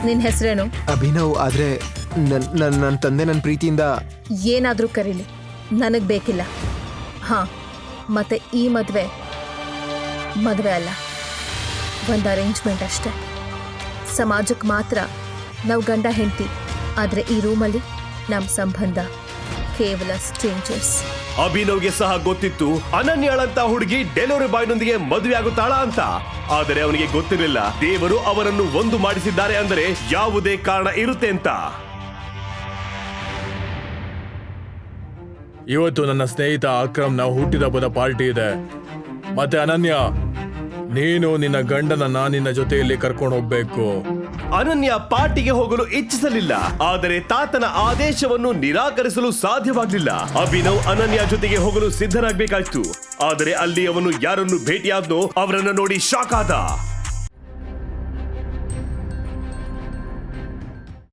ನಿನ್ನ ಹೆಸರೇನು? ಅಭಿನವ್. ಆದ್ರೆ ನನ್ನ ತಂದೆ ನನ್ನ ಪ್ರೀತಿಯಿಂದ ಏನಾದರೂ ಕರೀಲಿ, ನನಗೆ ಬೇಕಿಲ್ಲ. ಹಾಂ, ಮತ್ತೆ ಈ ಮದುವೆ ಅಲ್ಲ, ಒಂದು ಅರೇಂಜ್ಮೆಂಟ್ ಅಷ್ಟೆ. ಸಮಾಜಕ್ಕೆ ಮಾತ್ರ ನಾವು ಗಂಡ ಹೆಂಡತಿ, ಆದರೆ ಈ ರೂಮಲ್ಲಿ ನಮ್ಮ ಸಂಬಂಧ ಕೇವಲ ಸ್ಟ್ರೇಂಜರ್ಸ್. ಅಭಿನವ್ಗೆ ಸಹ ಗೊತ್ತಿತ್ತು ಅನನ್ಯಾಳಂತ ಹುಡುಗಿ ಡೆಲಿವರಿ ಬಾಯ್ನೊಂದಿಗೆ ಮದುವೆ ಆಗುತ್ತಾಳ ಅಂತ. ಆದರೆ ಅವನಿಗೆ ಗೊತ್ತಿರಲಿಲ್ಲ ದೇವರು ಅವರನ್ನು ಒಂದು ಮಾಡಿಸಿದ್ದಾರೆ ಅಂದರೆ ಯಾವುದೇ ಕಾರಣ ಇರುತ್ತೆ ಅಂತ. ಇವತ್ತು ನನ್ನ ಸ್ನೇಹಿತ ಅಕ್ರಮ್ನ ಹುಟ್ಟಿದಬ್ಬದ ಪಾರ್ಟಿ ಇದೆ. ಮತ್ತೆ ಅನನ್ಯ, ನೀನು ನಿನ್ನ ಗಂಡನನ್ನ ನಿನ್ನ ಜೊತೆಯಲ್ಲಿ ಕರ್ಕೊಂಡು ಹೋಗ್ಬೇಕು. ಅನನ್ಯ ಪಾರ್ಟಿಗೆ ಹೋಗಲು ಇಚ್ಛಿಸಲಿಲ್ಲ, ಆದರೆ ತಾತನ ಆದೇಶವನ್ನು ನಿರಾಕರಿಸಲು ಸಾಧ್ಯವಾಗಲಿಲ್ಲ. ಅಭಿನವ್ ಅನನ್ಯ ಜೊತೆಗೆ ಹೋಗಲು ಸಿದ್ಧನಾಗಬೇಕಾಯ್ತು. ಆದರೆ ಅಲ್ಲಿ ಅವನು ಯಾರನ್ನು ಭೇಟಿಯಾದ್ನೋ ಅವರನ್ನ ನೋಡಿ ಶಾಕ್ ಆದ.